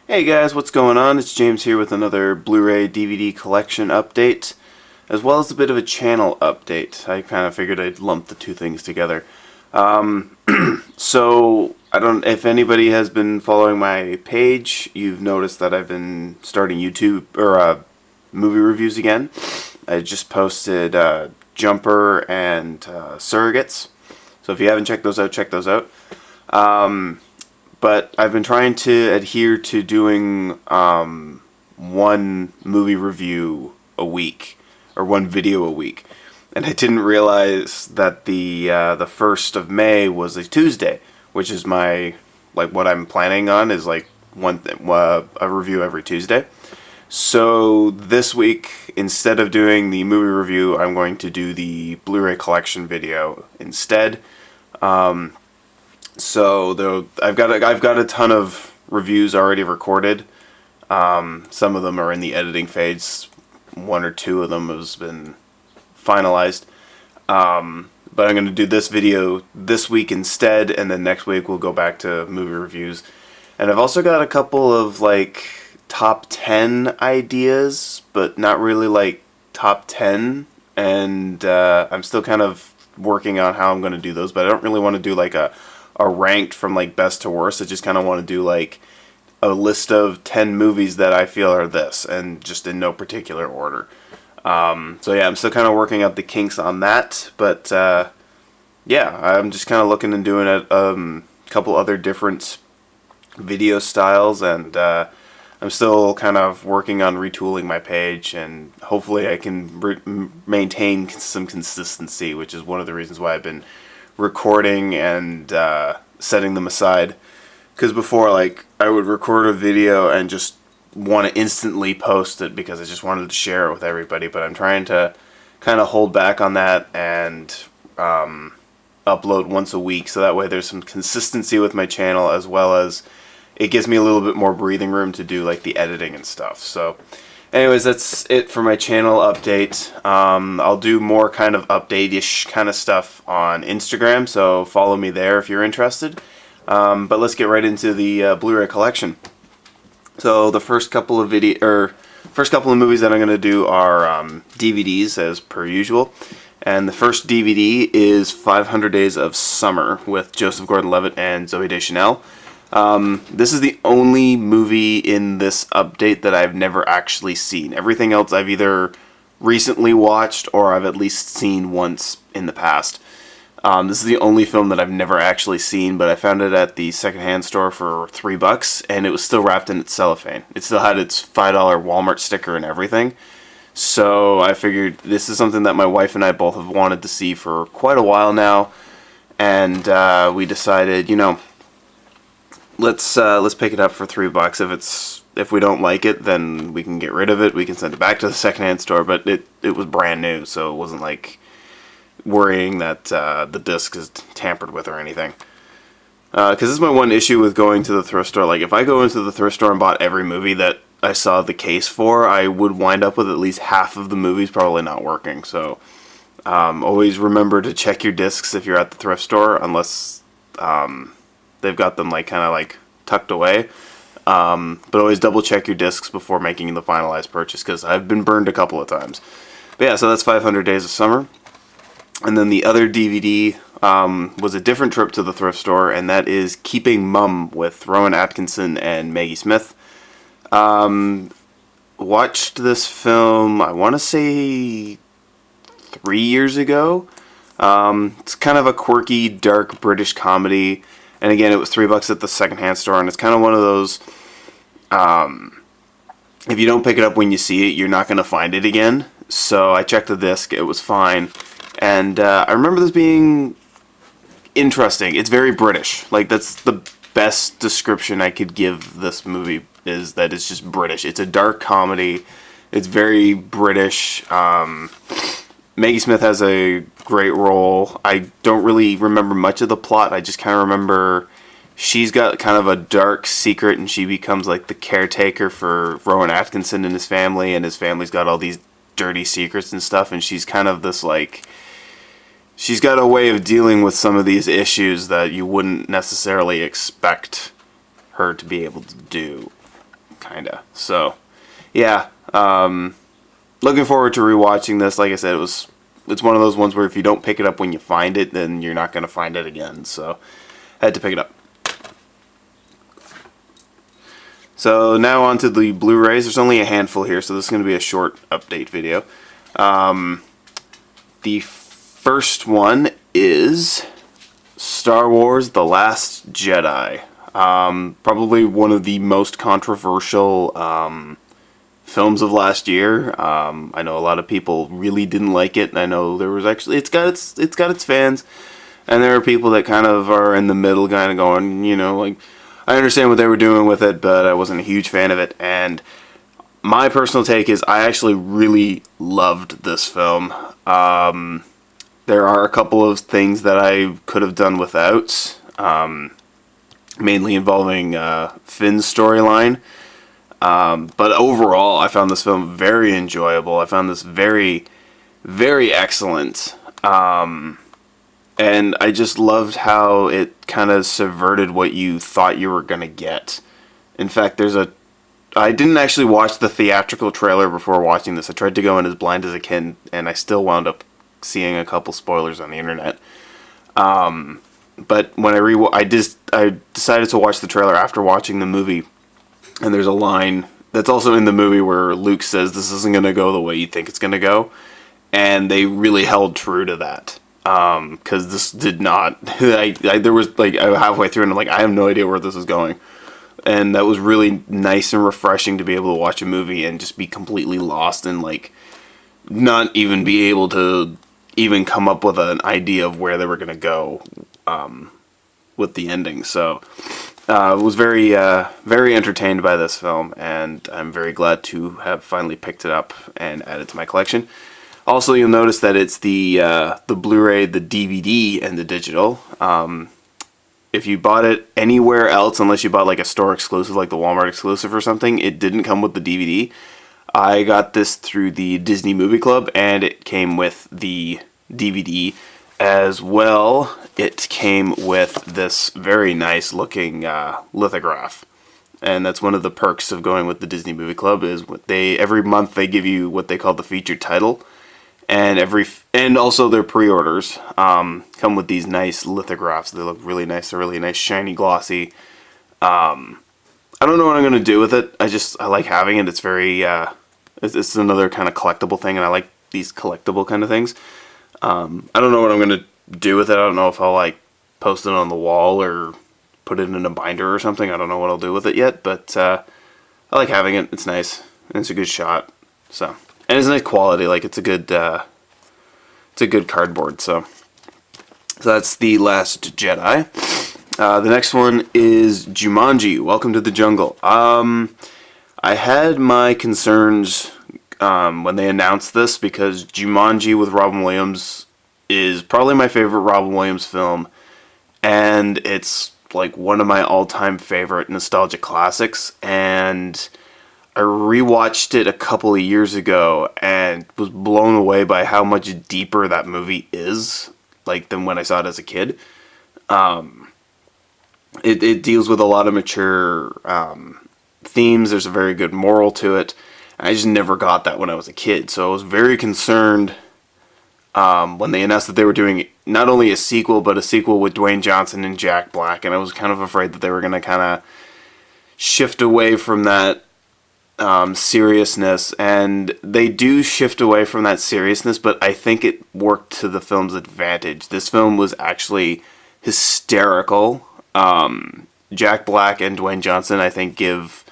Hey guys, what's going on? It's James here with another Blu-ray DVD collection update, as well as a bit of a channel update. I kind of figured I'd lump the two things together. So, I don't if anybody has been following my page, you've noticed that I've been starting YouTube, or movie reviews again. I just posted Jumper and Surrogates. So if you haven't checked those out, check those out. But I've been trying to adhere to doing one movie review a week, or one video a week, and I didn't realize that the 1st of May was a Tuesday, which is what I'm planning on is like a review every Tuesday. So this week, instead of doing the movie review, I'm going to do the Blu-ray collection video instead. So I've got a ton of reviews already recorded. Some of them are in the editing phase. One or two of them has been finalized. But I'm going to do this video this week instead, and then next week we'll go back to movie reviews. And I've also got a couple of top 10 ideas, but not really top 10. And I'm still kind of working on how I'm going to do those, but I don't really want to do a ranked from best to worst. I just kind of want to do a list of 10 movies that I feel are this, and just in no particular order. So yeah, I'm still kind of working out the kinks on that, but yeah, I'm just kind of looking and doing a couple other different video styles, and I'm still kind of working on retooling my page, and hopefully I can maintain some consistency, which is one of the reasons why I've been recording and setting them aside. Because before, I would record a video and just want to instantly post it because I just wanted to share it with everybody, but I'm trying to kind of hold back on that and upload once a week, so that way there's some consistency with my channel, as well as it gives me a little bit more breathing room to do the editing and stuff. So anyways, that's it for my channel update. I'll do more kind of update-ish kind of stuff on Instagram, so follow me there if you're interested. But let's get right into the Blu-ray collection. So the first couple of movies that I'm going to do are DVDs, as per usual. And the first DVD is 500 Days of Summer with Joseph Gordon-Levitt and Zooey Deschanel. This is the only movie in this update that I've never actually seen. Everything else I've either recently watched or I've at least seen once in the past. This is the only film that I've never actually seen, but I found it at the secondhand store for $3, and it was still wrapped in its cellophane. It still had its $5 Walmart sticker and everything. So I figured this is something that my wife and I both have wanted to see for quite a while now, and we decided, let's pick it up for $3. If we don't like it, then we can get rid of it. We can send it back to the secondhand store. But it was brand new, so it wasn't worrying that the disc is tampered with or anything. Because this is my one issue with going to the thrift store. If I go into the thrift store and bought every movie that I saw the case for, I would wind up with at least half of the movies probably not working. So always remember to check your discs if you're at the thrift store, unless they've got them tucked away. But always double check your discs before making the finalized purchase, because I've been burned a couple of times. But yeah, so that's 500 Days of Summer. And then the other DVD was a different trip to the thrift store, and that is Keeping Mum with Rowan Atkinson and Maggie Smith. Watched this film, I want to say 3 years ago. It's kind of a quirky, dark British comedy. And again, it was $3 at the secondhand store, and it's kind of one of those, if you don't pick it up when you see it, you're not going to find it again. So I checked the disc, it was fine. And I remember this being interesting. It's very British. That's the best description I could give this movie, is that it's just British. It's a dark comedy. It's very British. Maggie Smith has a great role. I don't really remember much of the plot. I just kind of remember she's got kind of a dark secret, and she becomes the caretaker for Rowan Atkinson and his family, and his family's got all these dirty secrets and stuff, and she's kind of this she's got a way of dealing with some of these issues that you wouldn't necessarily expect her to be able to do. kinda. So, yeah, looking forward to rewatching this. Like I said, it's one of those ones where if you don't pick it up when you find it, then you're not going to find it again. So, I had to pick it up. So now on to the Blu-rays. There's only a handful here, so this is going to be a short update video. The first one is Star Wars: The Last Jedi. Probably one of the most controversial films of last year. I know a lot of people really didn't like it, and I know there was actually it's got its fans, and there are people that kind of are in the middle, kind of going, you know, like, I understand what they were doing with it, but I wasn't a huge fan of it. And my personal take is I actually really loved this film. There are a couple of things that I could have done without, mainly involving Finn's storyline. But overall, I found this film very enjoyable. I found this very, very excellent. And I just loved how it kind of subverted what you thought you were going to get. In fact, I didn't actually watch the theatrical trailer before watching this. I tried to go in as blind as a kid, and I still wound up seeing a couple spoilers on the internet. But when I decided to watch the trailer after watching the movie, and there's a line that's also in the movie where Luke says this isn't going to go the way you think it's going to go, and they really held true to that. Because this did not. There was like halfway through, and I'm like, I have no idea where this is going, and that was really nice and refreshing to be able to watch a movie and just be completely lost and like not even be able to even come up with an idea of where they were gonna go with the ending. So was very very entertained by this film, and I'm very glad to have finally picked it up and added to my collection. Also, you'll notice that it's the Blu-ray, the DVD, and the digital. If you bought it anywhere else, unless you bought like a store exclusive, like the Walmart exclusive or something, it didn't come with the DVD. I got this through the Disney Movie Club, and it came with the DVD as well. It came with this very nice looking lithograph. And that's one of the perks of going with the Disney Movie Club is every month they give you what they call the featured title. And also their pre-orders come with these nice lithographs. They look really nice. They're really nice, shiny, glossy. I don't know what I'm going to do with it. I like having it. It's very, it's another kind of collectible thing, and I like these collectible kind of things. I don't know what I'm going to do with it. I don't know if I'll like post it on the wall or put it in a binder or something. I don't know what I'll do with it yet, but I like having it. It's nice, and it's a good shot. So. And it's nice quality, like it's a good cardboard. So that's The Last Jedi. The next one is Jumanji: Welcome to the Jungle. I had my concerns when they announced this, because Jumanji with Robin Williams is probably my favorite Robin Williams film, and it's like one of my all-time favorite nostalgic classics, and I rewatched it a couple of years ago and was blown away by how much deeper that movie is, like, than when I saw it as a kid. It deals with a lot of mature themes. There's a very good moral to it. I just never got that when I was a kid, so I was very concerned when they announced that they were doing not only a sequel, but a sequel with Dwayne Johnson and Jack Black, and I was kind of afraid that they were going to kind of shift away from that seriousness, and they do shift away from that seriousness, but I think it worked to the film's advantage. This film was actually hysterical. Jack Black and Dwayne Johnson, I think, give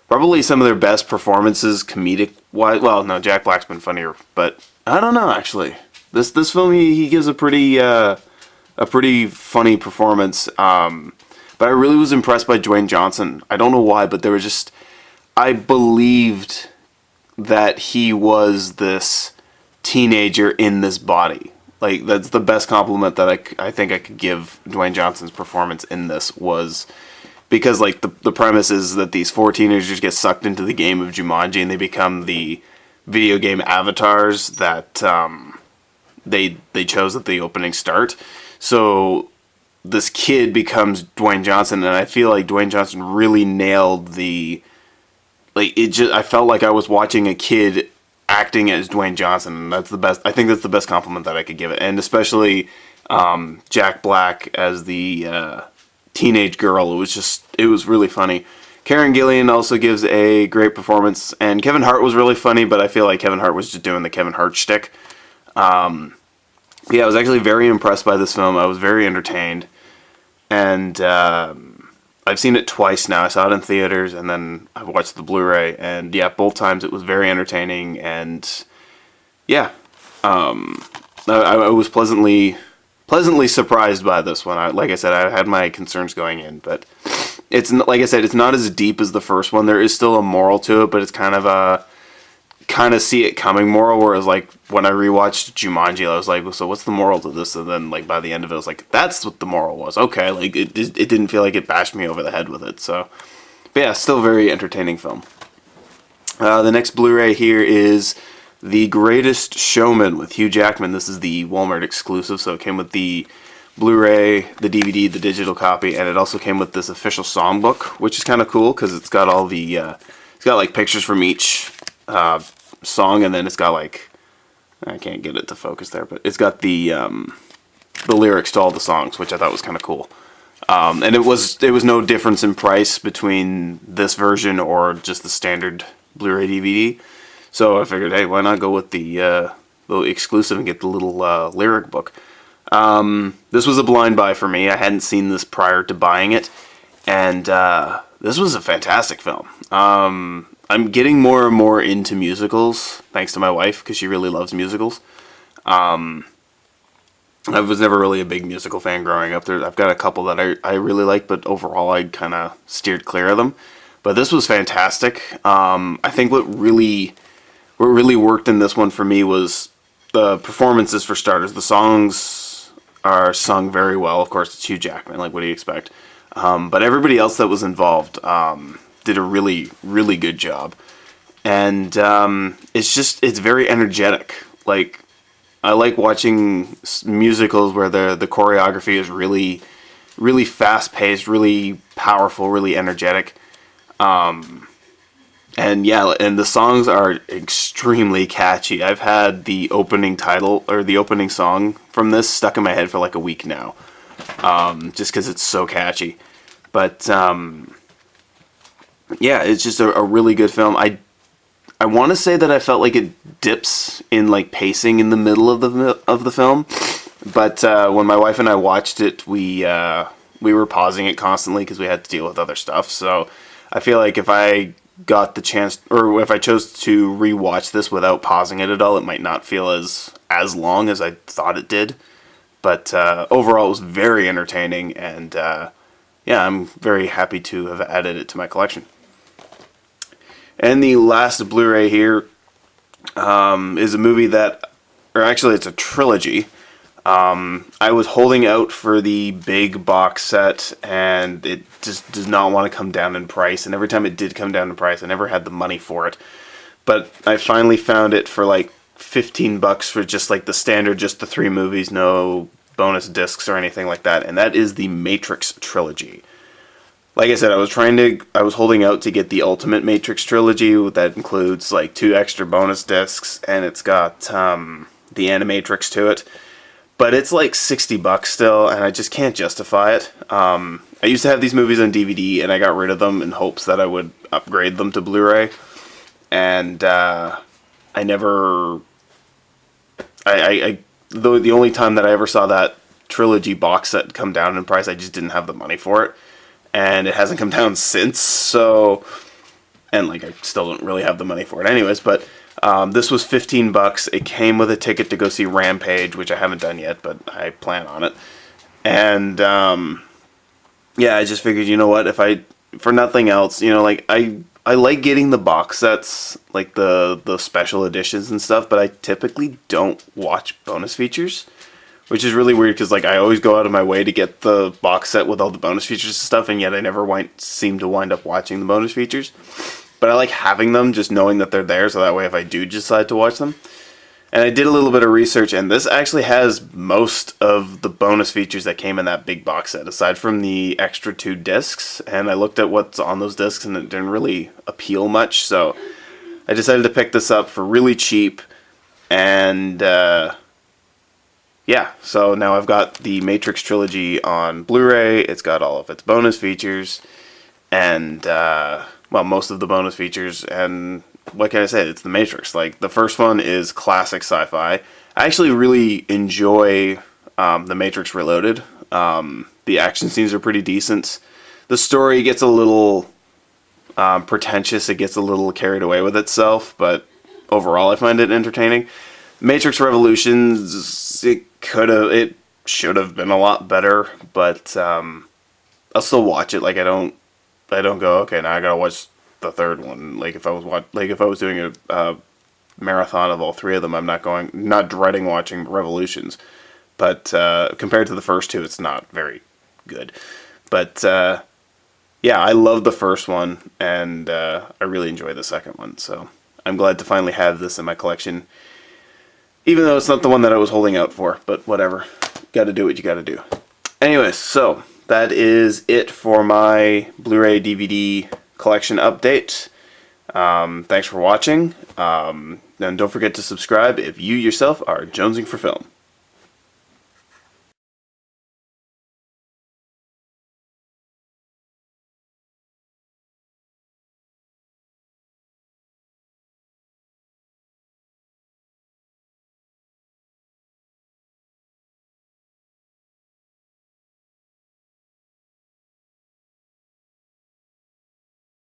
probably some of their best performances comedic wise. Well, no, Jack Black's been funnier, but I don't know, actually. This film, he gives a pretty funny performance. But I really was impressed by Dwayne Johnson. I don't know why, but there was just, I believed that he was this teenager in this body. Like, that's the best compliment that I think I could give Dwayne Johnson's performance in this, was because, like, the premise is that these 4 teenagers get sucked into the game of Jumanji, and they become the video game avatars that they chose at the opening start. So this kid becomes Dwayne Johnson, and I feel like Dwayne Johnson really nailed the like it just, I felt like I was watching a kid acting as Dwayne Johnson, and that's the best. I think that's the best compliment that I could give it, and especially Jack Black as the teenage girl. It was really funny. Karen Gillan also gives a great performance, and Kevin Hart was really funny, but I feel like Kevin Hart was just doing the Kevin Hart shtick. Yeah, I was actually very impressed by this film. I was very entertained, and I've seen it twice now. I saw it in theaters, and then I've watched the Blu-ray, and yeah, both times it was very entertaining, and yeah, I was pleasantly surprised by this one. Like I said, I had my concerns going in, but it's, like I said, it's not as deep as the first one. There is still a moral to it, but it's kind of a see it coming moral, whereas like when I rewatched Jumanji, I was like, well, so what's the moral to this? And then like by the end of it, I was like, that's what the moral was. Okay, like it didn't feel like it bashed me over the head with it. So, but yeah, still very entertaining film. The next Blu-ray here is The Greatest Showman with Hugh Jackman. This is the Walmart exclusive, so it came with the Blu-ray, the DVD, the digital copy, and it also came with this official songbook, which is kind of cool because it's got all the it's got like pictures from each song, and then it's got like, I can't get it to focus there, but it's got the lyrics to all the songs, which I thought was kind of cool. And it was no difference in price between this version or just the standard Blu-ray DVD. So I figured, hey, why not go with the exclusive and get the little lyric book. This was a blind buy for me. I hadn't seen this prior to buying it, and this was a fantastic film. I'm getting more and more into musicals, thanks to my wife, because she really loves musicals. I was never really a big musical fan growing up. I've got a couple that I really like, but overall I kind of steered clear of them. But this was fantastic. I think what really worked in this one for me was the performances, for starters. The songs are sung very well. Of course, it's Hugh Jackman. Like, what do you expect? But everybody else that was involved did a really, really good job. And it's very energetic. Like, I like watching musicals where the choreography is really, really fast-paced, really powerful, really energetic. And yeah, and the songs are extremely catchy. I've had the opening title, or the opening song from this, stuck in my head for like a week now. Just because it's so catchy. But yeah, it's just a really good film. I want to say that I felt like it dips in like pacing in the middle of the film, but when my wife and I watched it, we were pausing it constantly because we had to deal with other stuff. So I feel like if I got the chance, or if I chose to rewatch this without pausing it at all, it might not feel as long as I thought it did. But overall, it was very entertaining, and yeah, I'm very happy to have added it to my collection. And the last Blu-ray here is a movie that, or actually it's a trilogy. I was holding out for the big box set, and it just does not want to come down in price. And every time it did come down in price, I never had the money for it. But I finally found it for like $15 for just like the standard, just the 3 movies, no bonus discs or anything like that. And that is the Matrix trilogy. Like I said, I was holding out to get the Ultimate Matrix trilogy that includes like 2 extra bonus discs, and it's got the Animatrix to it. But it's like $60 still, and I just can't justify it. I used to have these movies on DVD, and I got rid of them in hopes that I would upgrade them to Blu-ray. And the only time that I ever saw that trilogy box set come down in price, I just didn't have the money for it. And it hasn't come down since, so, and like I still don't really have the money for it anyways, but this was $15. It came with a ticket to go see Rampage, which I haven't done yet, but I plan on it. And yeah, I just figured, you know what, for nothing else, you know, like I like getting the box sets, like the special editions and stuff, but I typically don't watch bonus features. Which is really weird because like I always go out of my way to get the box set with all the bonus features and stuff, and yet I never seem to wind up watching the bonus features. But I like having them, just knowing that they're there, so that way if I do decide to watch them. And I did a little bit of research, and this actually has most of the bonus features that came in that big box set, aside from the extra 2 discs. And I looked at what's on those discs, and it didn't really appeal much, so I decided to pick this up for really cheap. And yeah, so now I've got the Matrix trilogy on Blu-ray. It's got all of its bonus features, and well, most of the bonus features. And what can I say? It's the Matrix. Like, the first one is classic sci-fi. I actually really enjoy the Matrix Reloaded. The action scenes are pretty decent. The story gets a little pretentious. It gets a little carried away with itself, but overall I find it entertaining. Matrix Revolutions, it should have been a lot better, but I'll still watch it. Like, I don't go, okay, now I gotta watch the third one. Like, if I was doing a marathon of all 3 of them, I'm not dreading watching Revolutions. But compared to the first 2, it's not very good. But yeah, I love the first one, and I really enjoy the second one. So I'm glad to finally have this in my collection, even though it's not the one that I was holding out for. But whatever, got to do what you got to do. Anyways, so that is it for my Blu-ray DVD collection update. Thanks for watching, and don't forget to subscribe if you yourself are jonesing for film.